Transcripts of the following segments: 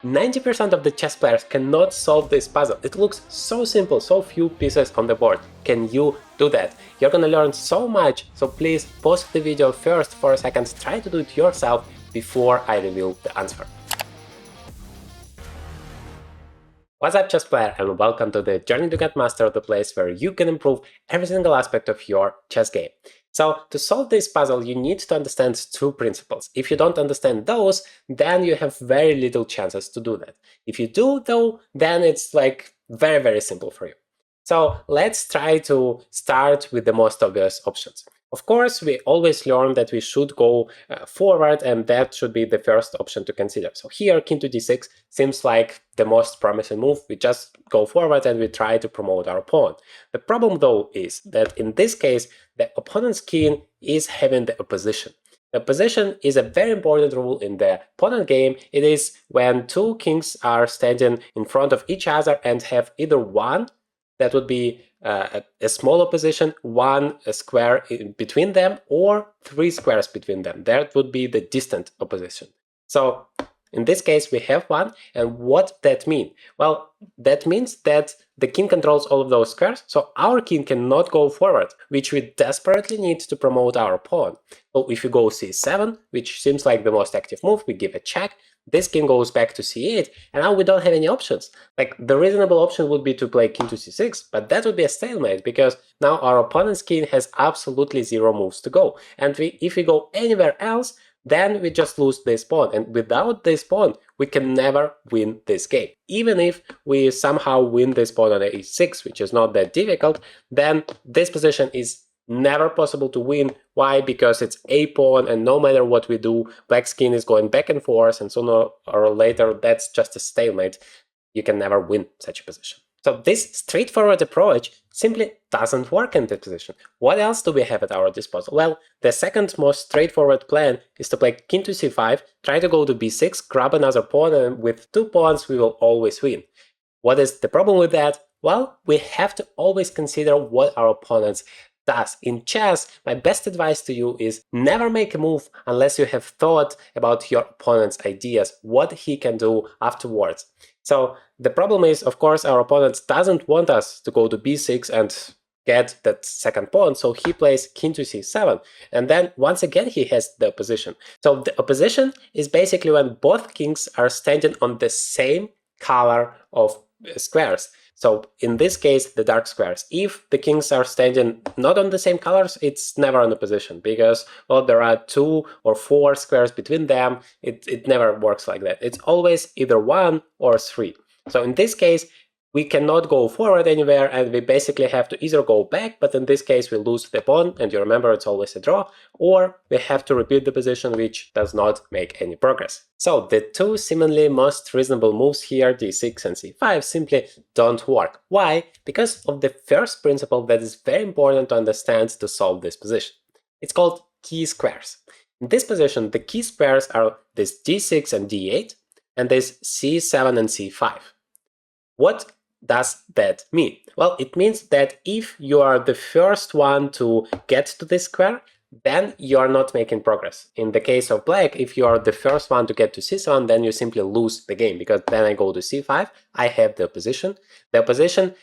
90% of the chess players cannot solve this puzzle. It looks so simple, so few pieces on the board. Can you do that? You're gonna learn so much, so please pause the video first for a second, try to do it yourself before I reveal the answer. What's up, chess player, and welcome to the Journey to Grandmaster, the place where you can improve every single aspect of your chess game. So, to solve this puzzle, you need to understand two principles. If you don't understand those, then you have very little chances to do that. If you do, though, then it's like very simple for you. So, let's try to start with the most obvious options. Of course, we always learn that we should go forward, and that should be the first option to consider. So here, king to d6 seems like the most promising move. We just go forward and we try to promote our pawn. The problem, though, is that in this case, the opponent's king is having the opposition. The position is a very important rule in the opponent game. It is when two kings are standing in front of each other and have either one, that would be a small opposition, one square in between them, or three squares between them. That would be the distant opposition. So in this case, we have one. And what that means? Well, that means that the king controls all of those squares, so our king cannot go forward, which we desperately need to promote our pawn. So if you go c7, which seems like the most active move, we give a check, this king goes back to c8, and now we don't have any options. Like, the reasonable option would be to play king to c6, but that would be a stalemate, because now our opponent's king has absolutely zero moves to go. And if we go anywhere else, then we just lose this pawn, and without this pawn, we can never win this game. Even if we somehow win this pawn on a6, which is not that difficult, then this position is never possible to win. Why? Because it's a pawn, and no matter what we do, black's king is going back and forth, and sooner or later, that's just a stalemate. You can never win such a position. So this straightforward approach simply doesn't work in this position. What else do we have at our disposal? Well, the second most straightforward plan is to play king to c5, try to go to b6, grab another pawn, and with two pawns we will always win. What is the problem with that? Well, we have to always consider what our opponents does. In chess, my best advice to you is never make a move unless you have thought about your opponent's ideas, what he can do afterwards. So the problem is, of course, our opponent doesn't want us to go to b6 and get that second pawn, so he plays king to c7, and then once again he has the opposition. So the opposition is basically when both kings are standing on the same color of squares. So in this case, the dark squares. If the kings are standing not on the same colors, it's never an opposition, because, well, there are 2 or 4 squares between them. It never works like that. It's always either 1 or 3. So in this case, we cannot go forward anywhere, and we basically have to either go back, but in this case we lose the pawn, and you remember it's always a draw, or we have to repeat the position, which does not make any progress. So the two seemingly most reasonable moves here, d6 and c5, simply don't work. Why? Because of the first principle that is very important to understand to solve this position. It's called key squares. In this position, the key squares are this d6 and d8, and this c7 and c5. What does that mean? Well, it means that if you are the first one to get to this square, then you are not making progress. In the case of black, if you are the first one to get to c7, then you simply lose the game, because then I go to c5, I have the opposition. The opposition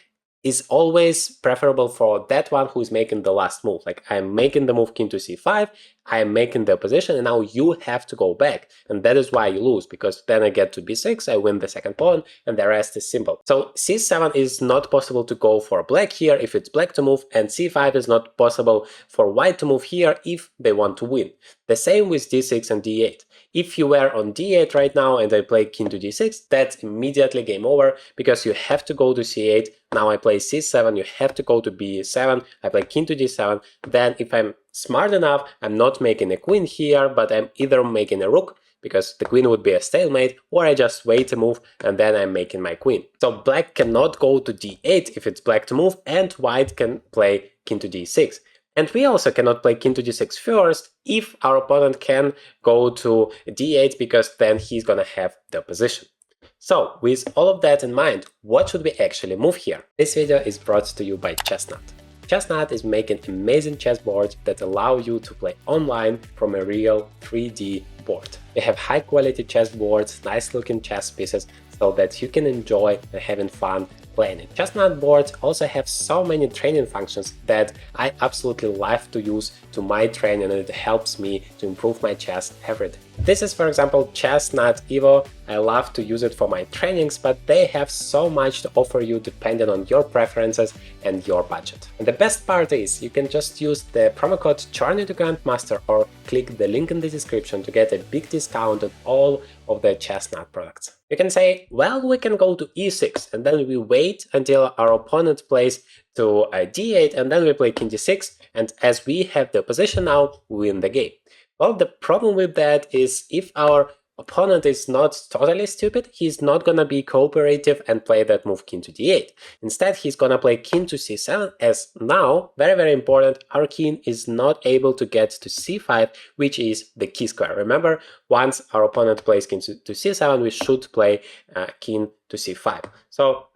is always preferable for that one who is making the last move. Like, I'm making the move king to c5, I'm making the opposition, and now you have to go back. And that is why you lose, because then I get to b6, I win the second pawn, and the rest is simple. So c7 is not possible to go for black here if it's black to move, and c5 is not possible for white to move here if they want to win. The same with d6 and d8. If you were on d8 right now and I play king to d6, that's immediately game over, because you have to go to c8. Now I play c7, you have to go to b7, I play king to d7. Then if I'm smart enough, I'm not making a queen here, but I'm either making a rook, because the queen would be a stalemate, or I just wait a move and then I'm making my queen. So black cannot go to d8 if it's black to move, and white can play king to d6. And we also cannot play king to d6 first if our opponent can go to d8, because then he's gonna have the opposition. So, with all of that in mind, what should we actually move here? This video is brought to you by Chestnut. Chestnut is making amazing chessboards that allow you to play online from a real 3D board. We have high quality chess boards, nice looking chess pieces, so that you can enjoy and having fun playing it. Chestnut boards also have so many training functions that I absolutely love to use to my training, and it helps me to improve my chess every day. This is, for example, Chestnut Evo. I love to use it for my trainings, but they have so much to offer you depending on your preferences and your budget. And the best part is you can just use the promo code Journey to Grandmaster or click the link in the description to get a big discount on all of the Chestnut products. You can say, well, we can go to e6 and then we wait until our opponent plays to d8 and then we play king d6, and as we have the position now, we win the game. Well, the problem with that is if our opponent is not totally stupid, he's not gonna be cooperative and play that move king to d8. Instead, he's gonna play king to c7, as now, very important, our king is not able to get to c5, which is the key square. Remember, once our opponent plays king to c7, we should play king to c5. So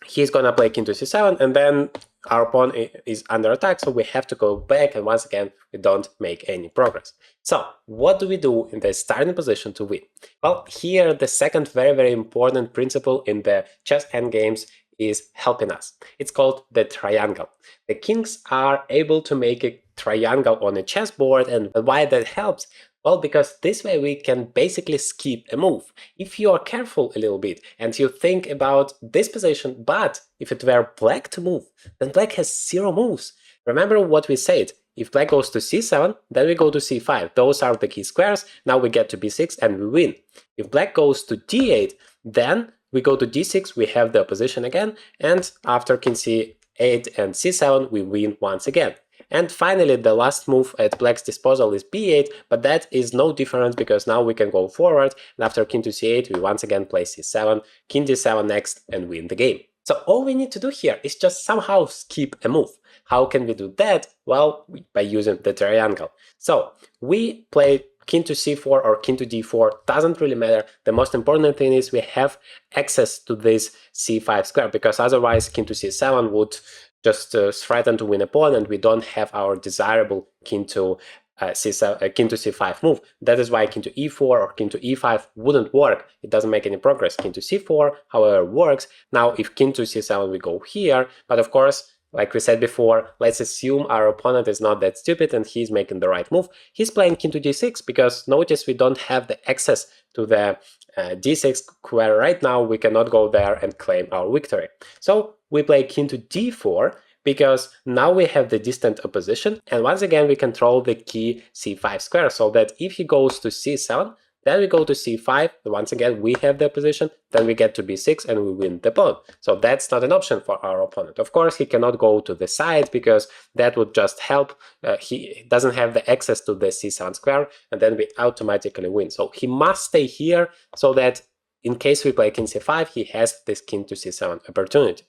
he's gonna play king to c7, and then our pawn is under attack, so we have to go back, and once again, we don't make any progress. So, what do we do in the starting position to win? Well, here the second very important principle in the chess endgames is helping us. It's called the triangle. The kings are able to make a triangle on a chessboard, and why that helps? Well, because this way we can basically skip a move. If you are careful a little bit and you think about this position, but if it were black to move, then black has 0 moves. Remember what we said, if black goes to c7, then we go to c5. Those are the key squares. Now we get to b6 and we win. If black goes to d8, then we go to d6, we have the opposition again, and after king c8 and c7, we win once again. And finally, the last move at black's disposal is b8, but that is no different because now we can go forward, and after king to c8, we once again play c7, king d7 next, and win the game. So all we need to do here is just somehow skip a move. How can we do that? Well, by using the triangle. So we play king to c4 or king to d4, doesn't really matter. The most important thing is we have access to this c5 square, because otherwise king to c7 would just threaten to win a pawn, and we don't have our desirable king to c5 move. That is why king to e4 or king to e5 wouldn't work. It doesn't make any progress. King to c4, however, works. Now, if king to c7, we go here, but of course, like we said before, let's assume our opponent is not that stupid and he's making the right move. He's playing king to d6 because notice we don't have the access to the d6 square right now. We cannot go there and claim our victory. So we play king to d4 because now we have the distant opposition, and once again we control the key c5 square, so that if he goes to c7, then we go to c5, once again we have the position, then we get to b6 and we win the pawn. So that's not an option for our opponent. Of course, he cannot go to the side because that would just help. He doesn't have the access to the c7 square, and then we automatically win. So he must stay here so that in case we play king c5, he has this king to c7 opportunity.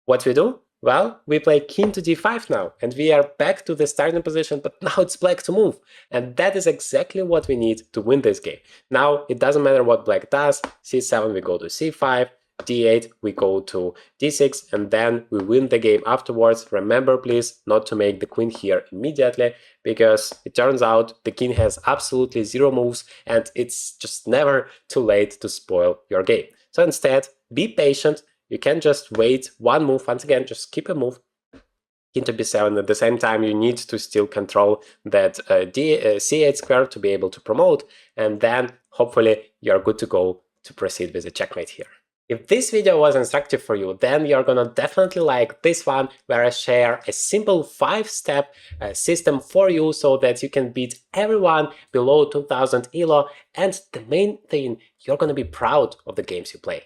What we do? Well, we play king to d5 now, and we are back to the starting position, but now it's black to move. And that is exactly what we need to win this game. Now, it doesn't matter what black does. c7, we go to c5, d8, we go to d6, and then we win the game afterwards. Remember, please, not to make the queen here immediately, because it turns out the king has absolutely 0 moves, and it's just never too late to spoil your game. So instead, be patient. You can just wait 1 move, once again, just skip a move, king to b7. At the same time, you need to still control that c8 square to be able to promote, and then hopefully you're good to go to proceed with a checkmate here. If this video was instructive for you, then you're gonna definitely like this one, where I share a simple 5-step system for you so that you can beat everyone below 2000 ELO, and the main thing, you're gonna be proud of the games you play.